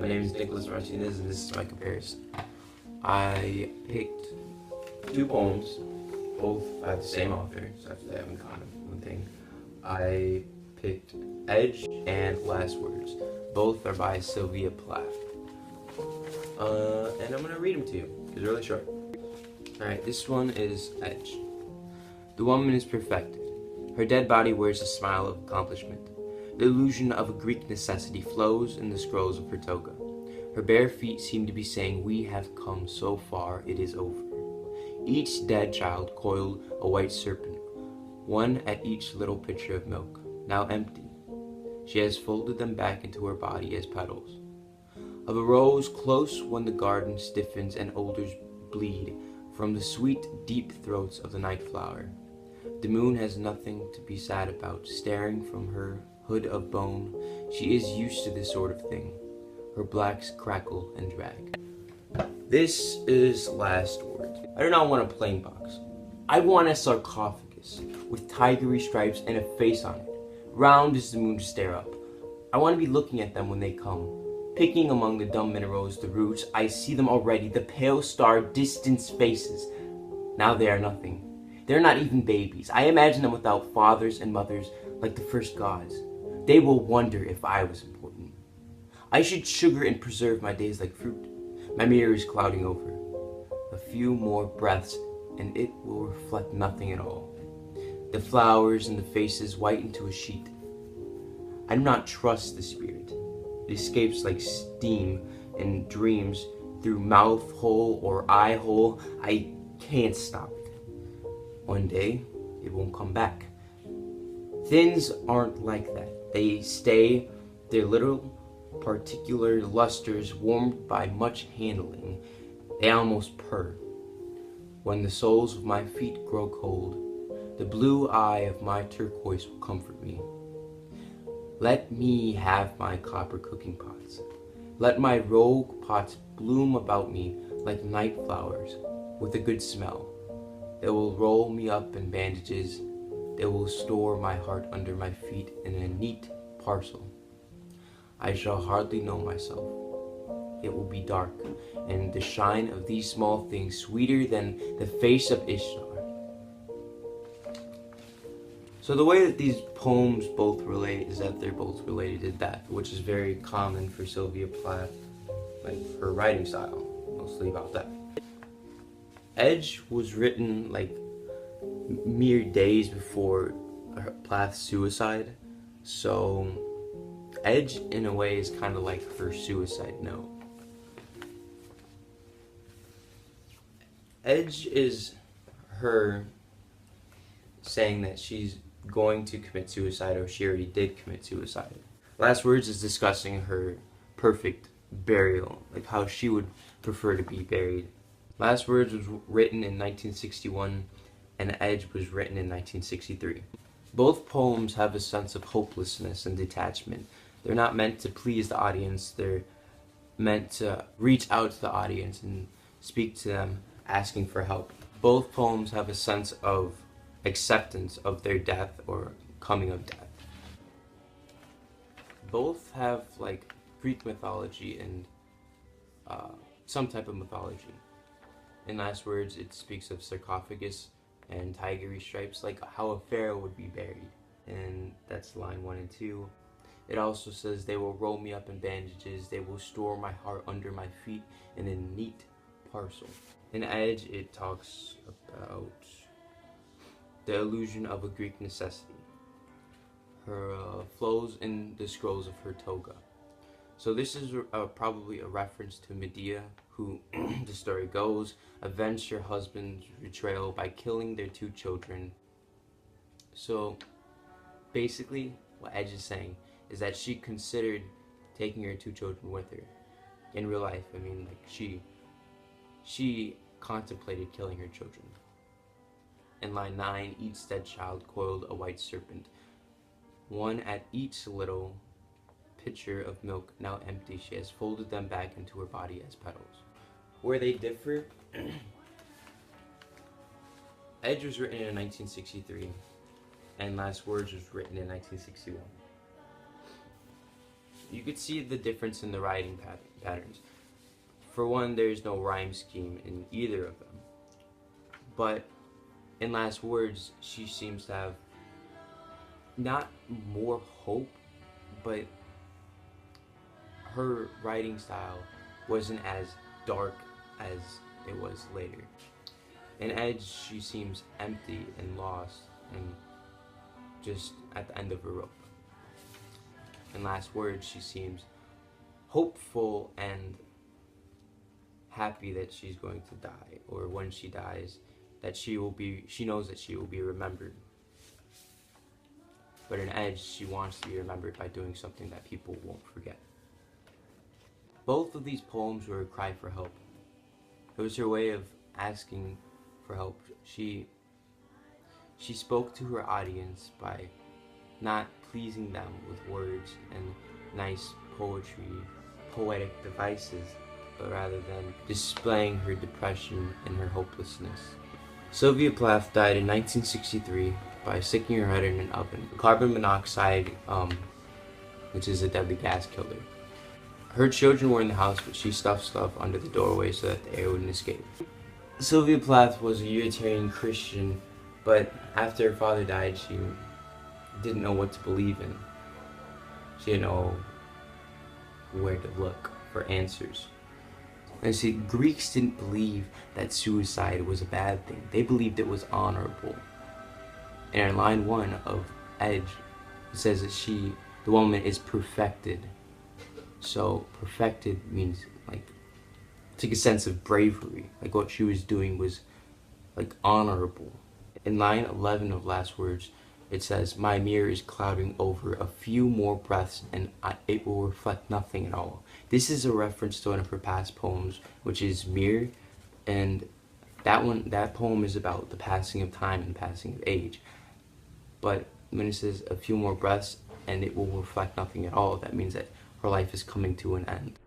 My name is Nicholas Martinez, and this is my comparison. I picked two poems, both by the same author, so after they have in common one thing. I picked Edge and Last Words. Both are by Sylvia Plath. And I'm going to read them to you. It's really short. Alright, this one is Edge. The woman is perfected. Her dead body wears a smile of accomplishment. The illusion of a Greek necessity flows in the scrolls of her toga. Her bare feet seem to be saying, "We have come so far, it is over." Each dead child coiled a white serpent, one at each little pitcher of milk, now empty. She has folded them back into her body as petals. Of a rose close when the garden stiffens and odors bleed from the sweet, deep throats of the night flower. The moon has nothing to be sad about, staring from her hood of bone. She is used to this sort of thing. Her blacks crackle and drag. This is Last Words. I do not want a plain box. I want a sarcophagus with tigery stripes and a face on it, round as the moon to stare up. I want to be looking at them when they come, picking among the dumb minerals, the roots. I see them already, the pale star distant faces. Now they are nothing. They're not even babies. I imagine them without fathers and mothers, like the first gods. They will wonder if I was important. I should sugar and preserve my days like fruit. My mirror is clouding over. A few more breaths, and it will reflect nothing at all. The flowers and the faces whiten to a sheet. I do not trust the spirit. It escapes like steam in dreams through mouth hole or eye hole. I can't stop it. One day, it won't come back. Things aren't like that. They stay their little particular lusters warmed by much handling. They almost purr. When the soles of my feet grow cold, the blue eye of my turquoise will comfort me. Let me have my copper cooking pots. Let my rogue pots bloom about me like night flowers with a good smell. They will roll me up in bandages. They will store my heart under my feet in a neat parcel. I shall hardly know myself. It will be dark, and the shine of these small things sweeter than the face of Ishtar. So the way that these poems both relate is that they're both related to death, which is very common for Sylvia Plath, like her writing style, mostly about that. Edge was written like mere days before Plath's suicide, so Edge in a way is kind of like her suicide note. Edge is her saying that she's going to commit suicide, or she already did commit suicide. Last Words is discussing her perfect burial, like how she would prefer to be buried. Last Words was written in 1961, and Edge was written in 1963. Both poems have a sense of hopelessness and detachment. They're not meant to please the audience, they're meant to reach out to the audience and speak to them, asking for help. Both poems have a sense of acceptance of their death or coming of death. Both have like Greek mythology and some type of mythology. In Last Words, it speaks of sarcophagus and tigery stripes, like how a pharaoh would be buried. And that's line 1 and 2. It also says, "They will roll me up in bandages, they will store my heart under my feet in a neat parcel." In Edge, it talks about the illusion of a Greek necessity. Her flows in the scrolls of her toga. So this is probably a reference to Medea, who, the story goes, avenged her husband's betrayal by killing their 2 children. So basically, what Edge is saying is that she considered taking her 2 children with her. In real life, I mean, like she contemplated killing her children. In line 9, each dead child coiled a white serpent, one at each little pitcher of milk, now empty. She has folded them back into her body as petals. Where they differ, Edge was written in 1963, and Last Words was written in 1961. you could see the difference in the writing patterns. For one, there's no rhyme scheme in either of them. But in last words, she seems to have not more hope, but her writing style wasn't as dark as it was later. In Edge, she seems empty and lost and just at the end of a rope. In last words, she seems hopeful and happy that she's going to die, or when she dies, that she knows that she will be remembered. But in Edge, she wants to be remembered by doing something that people won't forget. Both of these poems were a cry for help. It was her way of asking for help. She spoke to her audience by not pleasing them with words and nice poetic devices, but rather than displaying her depression and her hopelessness. Sylvia Plath died in 1963 by sticking her head in an oven. Carbon monoxide, which is a deadly gas killer. Her children were in the house, but she stuffed stuff under the doorway so that the air wouldn't escape. Sylvia Plath was a Unitarian Christian, but after her father died, she didn't know what to believe in. She didn't know where to look for answers. And see, Greeks didn't believe that suicide was a bad thing. They believed it was honorable. And in line 1 of Edge, it says that the woman is perfected. So perfected means like, it's like a sense of bravery. Like what she was doing was like honorable. In line 11 of Last Words, it says, "My mirror is clouding over. A few more breaths and it will reflect nothing at all." This is a reference to one of her past poems, which is Mirror, and that poem is about the passing of time and passing of age. But when it says a few more breaths and it will reflect nothing at all, that means that her life is coming to an end.